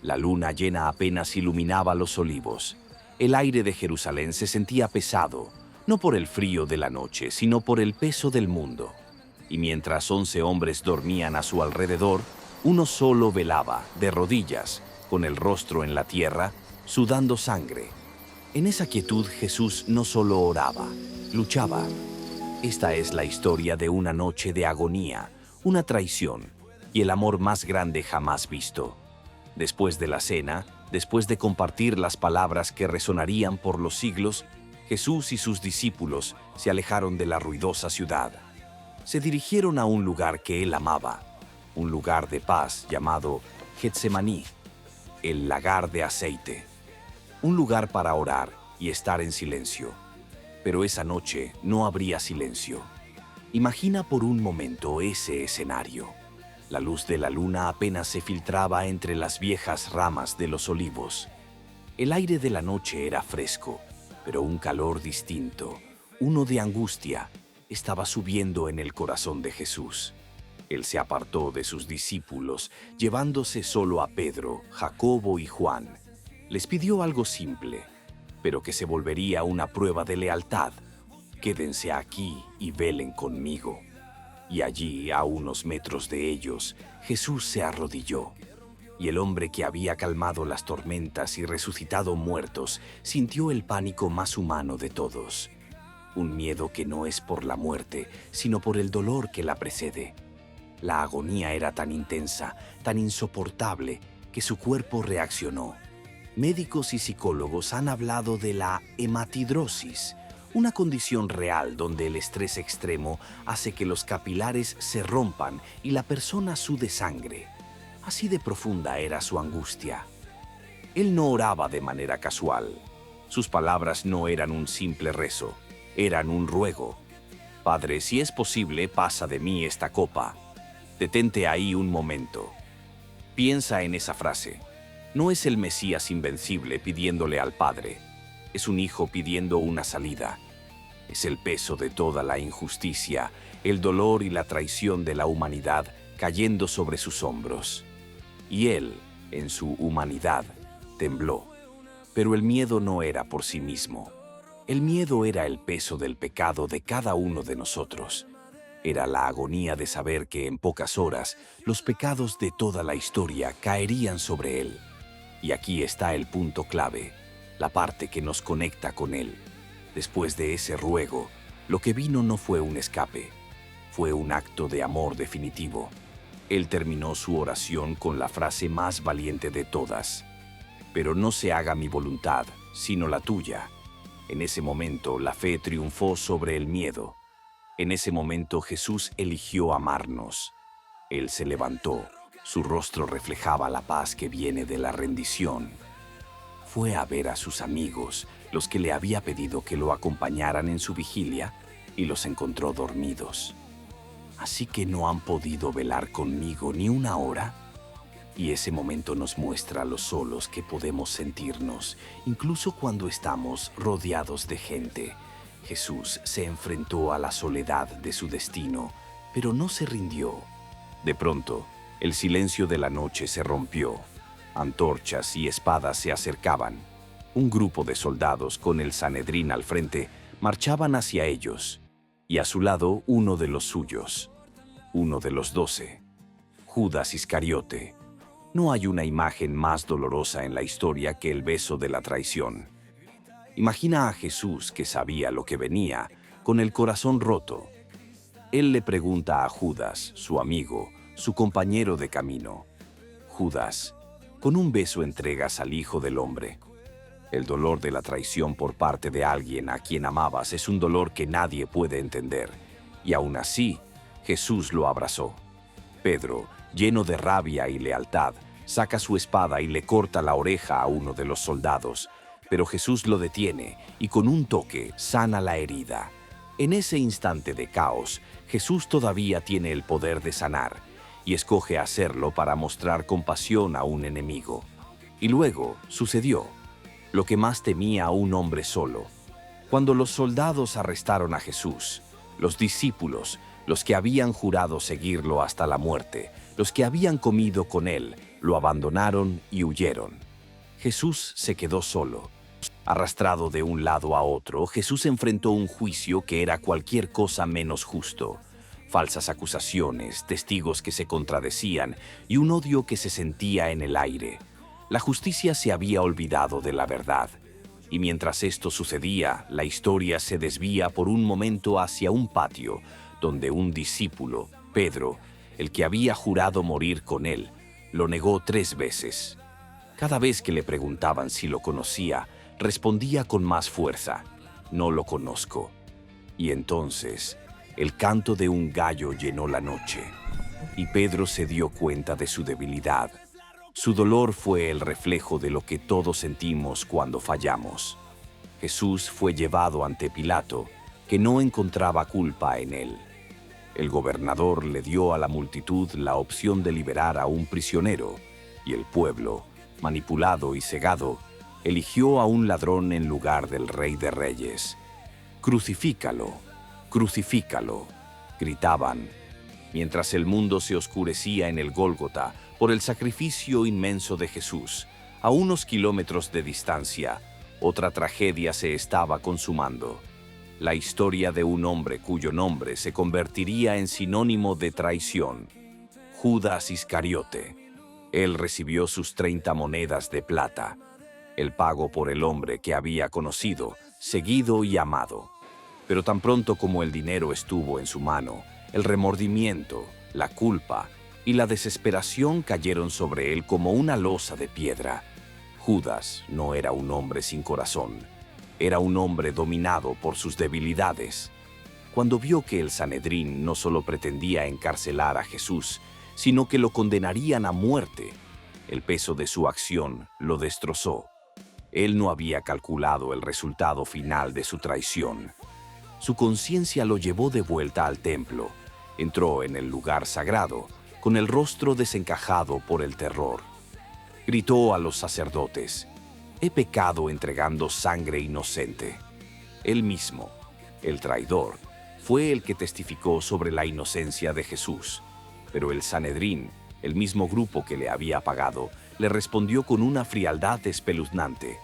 La luna llena apenas iluminaba los olivos. El aire de Jerusalén se sentía pesado, no por el frío de la noche, sino por el peso del mundo. Y mientras 11 hombres dormían a su alrededor, uno solo velaba, de rodillas, con el rostro en la tierra, sudando sangre. En esa quietud Jesús no solo oraba, luchaba. Esta es la historia de una noche de agonía, una traición y el amor más grande jamás visto. Después de la cena, después de compartir las palabras que resonarían por los siglos, Jesús y sus discípulos se alejaron de la ruidosa ciudad. Se dirigieron a un lugar que él amaba, un lugar de paz llamado Getsemaní, el lagar de aceite, un lugar para orar y estar en silencio. Pero esa noche no habría silencio. Imagina por un momento ese escenario. La luz de la luna apenas se filtraba entre las viejas ramas de los olivos. El aire de la noche era fresco, pero un calor distinto, uno de angustia, estaba subiendo en el corazón de Jesús. Él se apartó de sus discípulos, llevándose solo a Pedro, Jacobo y Juan. Les pidió algo simple, pero que se volvería una prueba de lealtad. Quédense aquí y velen conmigo. Y allí, a unos metros de ellos, Jesús se arrodilló. Y el hombre que había calmado las tormentas y resucitado muertos sintió el pánico más humano de todos. Un miedo que no es por la muerte, sino por el dolor que la precede. La agonía era tan intensa, tan insoportable, que su cuerpo reaccionó. Médicos y psicólogos han hablado de la hematidrosis, una condición real donde el estrés extremo hace que los capilares se rompan y la persona sude sangre. Así de profunda era su angustia. Él no oraba de manera casual. Sus palabras no eran un simple rezo, eran un ruego. Padre, si es posible, pasa de mí esta copa. Detente ahí un momento. Piensa en esa frase. No es el Mesías invencible pidiéndole al Padre. Es un hijo pidiendo una salida. Es el peso de toda la injusticia, el dolor y la traición de la humanidad cayendo sobre sus hombros. Y él, en su humanidad, tembló. Pero el miedo no era por sí mismo. El miedo era el peso del pecado de cada uno de nosotros. Era la agonía de saber que en pocas horas los pecados de toda la historia caerían sobre él. Y aquí está el punto clave, la parte que nos conecta con él. Después de ese ruego, lo que vino no fue un escape, fue un acto de amor definitivo. Él terminó su oración con la frase más valiente de todas: «Pero no se haga mi voluntad, sino la tuya». En ese momento, la fe triunfó sobre el miedo. En ese momento, Jesús eligió amarnos. Él se levantó, su rostro reflejaba la paz que viene de la rendición. Fue a ver a sus amigos, los que le había pedido que lo acompañaran en su vigilia, y los encontró dormidos. ¿Así que no han podido velar conmigo ni una hora? Y ese momento nos muestra lo solos que podemos sentirnos, incluso cuando estamos rodeados de gente. Jesús se enfrentó a la soledad de su destino, pero no se rindió. De pronto, el silencio de la noche se rompió. Antorchas y espadas se acercaban. Un grupo de soldados con el Sanedrín al frente marchaban hacia ellos, y a su lado uno de los suyos, uno de los 12, Judas Iscariote. No hay una imagen más dolorosa en la historia que el beso de la traición. Imagina a Jesús, que sabía lo que venía, con el corazón roto. Él le pregunta a Judas, su amigo, su compañero de camino: «Judas, con un beso entregas al Hijo del Hombre». El dolor de la traición por parte de alguien a quien amabas es un dolor que nadie puede entender, y aún así, Jesús lo abrazó. Pedro, lleno de rabia y lealtad, saca su espada y le corta la oreja a uno de los soldados, pero Jesús lo detiene y con un toque sana la herida. En ese instante de caos, Jesús todavía tiene el poder de sanar, y escoge hacerlo para mostrar compasión a un enemigo. Y luego sucedió lo que más temía un hombre solo. Cuando los soldados arrestaron a Jesús, los discípulos, Los que habían jurado seguirlo hasta la muerte, los que habían comido con él, lo abandonaron y huyeron. Jesús se quedó solo. Arrastrado de un lado a otro, Jesús enfrentó un juicio que era cualquier cosa menos justo. Falsas acusaciones, testigos que se contradecían y un odio que se sentía en el aire. La justicia se había olvidado de la verdad. Y mientras esto sucedía, la historia se desvía por un momento hacia un patio, donde un discípulo, Pedro, el que había jurado morir con él, lo negó 3 veces. Cada vez que le preguntaban si lo conocía, respondía con más fuerza: no lo conozco. Y entonces, el canto de un gallo llenó la noche, y Pedro se dio cuenta de su debilidad. Su dolor fue el reflejo de lo que todos sentimos cuando fallamos. Jesús fue llevado ante Pilato, que no encontraba culpa en él. El gobernador le dio a la multitud la opción de liberar a un prisionero, y el pueblo, manipulado y cegado, eligió a un ladrón en lugar del Rey de Reyes. «Crucifícalo, crucifícalo», gritaban, mientras el mundo se oscurecía en el Gólgota por el sacrificio inmenso de Jesús. A unos kilómetros de distancia, otra tragedia se estaba consumando. La historia de un hombre cuyo nombre se convertiría en sinónimo de traición: Judas Iscariote. Él recibió sus 30 monedas de plata, el pago por el hombre que había conocido, seguido y amado. Pero tan pronto como el dinero estuvo en su mano, el remordimiento, la culpa y la desesperación cayeron sobre él como una losa de piedra. Judas no era un hombre sin corazón, era un hombre dominado por sus debilidades. Cuando vio que el Sanedrín no solo pretendía encarcelar a Jesús, sino que lo condenarían a muerte, el peso de su acción lo destrozó. Él no había calculado el resultado final de su traición. Su conciencia lo llevó de vuelta al templo. Entró en el lugar sagrado, con el rostro desencajado por el terror. Gritó a los sacerdotes: «He pecado entregando sangre inocente». Él mismo, el traidor, fue el que testificó sobre la inocencia de Jesús. Pero el Sanedrín, el mismo grupo que le había pagado, le respondió con una frialdad espeluznante: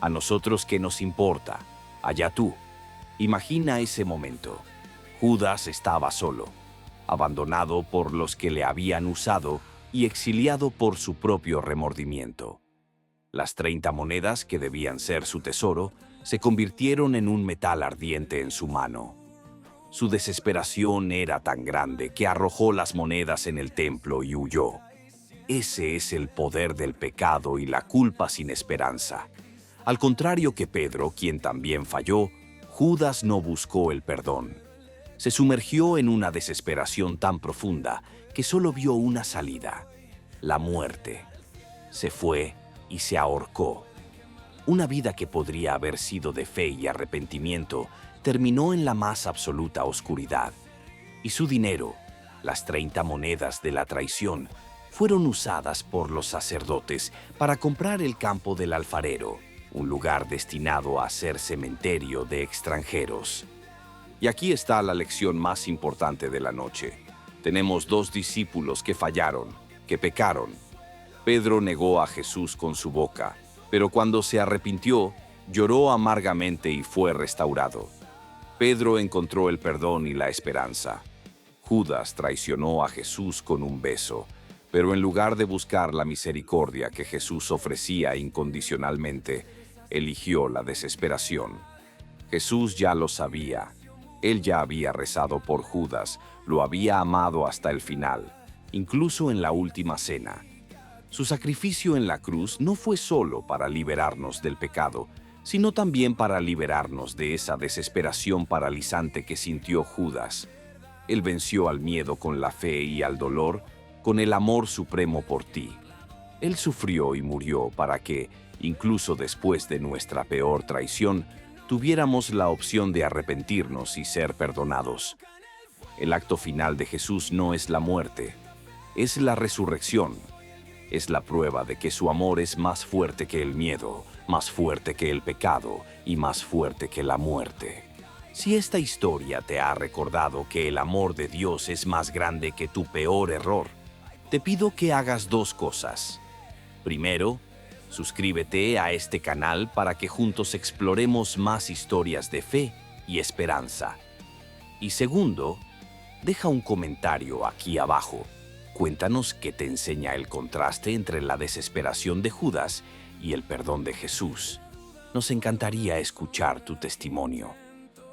«¿A nosotros qué nos importa? Allá tú». Imagina ese momento. Judas estaba solo, abandonado por los que le habían usado y exiliado por su propio remordimiento. Las 30 monedas, que debían ser su tesoro, se convirtieron en un metal ardiente en su mano. Su desesperación era tan grande que arrojó las monedas en el templo y huyó. Ese es el poder del pecado y la culpa sin esperanza. Al contrario que Pedro, quien también falló, Judas no buscó el perdón. Se sumergió en una desesperación tan profunda que solo vio una salida: la muerte. Se fue y se ahorcó. Una vida que podría haber sido de fe y arrepentimiento terminó en la más absoluta oscuridad. Y su dinero, las 30 monedas de la traición, fueron usadas por los sacerdotes para comprar el campo del alfarero, un lugar destinado a ser cementerio de extranjeros. Y aquí está la lección más importante de la noche. Tenemos 2 discípulos que fallaron, que pecaron. Pedro negó a Jesús con su boca, pero cuando se arrepintió, lloró amargamente y fue restaurado. Pedro encontró el perdón y la esperanza. Judas traicionó a Jesús con un beso, pero en lugar de buscar la misericordia que Jesús ofrecía incondicionalmente, eligió la desesperación. Jesús ya lo sabía. Él ya había rezado por Judas, lo había amado hasta el final, incluso en la última cena. Su sacrificio en la cruz no fue solo para liberarnos del pecado, sino también para liberarnos de esa desesperación paralizante que sintió Judas. Él venció al miedo con la fe y al dolor con el amor supremo por ti. Él sufrió y murió para que, incluso después de nuestra peor traición, tuviéramos la opción de arrepentirnos y ser perdonados. El acto final de Jesús no es la muerte, es la resurrección. Es la prueba de que su amor es más fuerte que el miedo, más fuerte que el pecado y más fuerte que la muerte. Si esta historia te ha recordado que el amor de Dios es más grande que tu peor error, te pido que hagas dos cosas. Primero, suscríbete a este canal para que juntos exploremos más historias de fe y esperanza. Y segundo, deja un comentario aquí abajo. Cuéntanos qué te enseña el contraste entre la desesperación de Judas y el perdón de Jesús. Nos encantaría escuchar tu testimonio.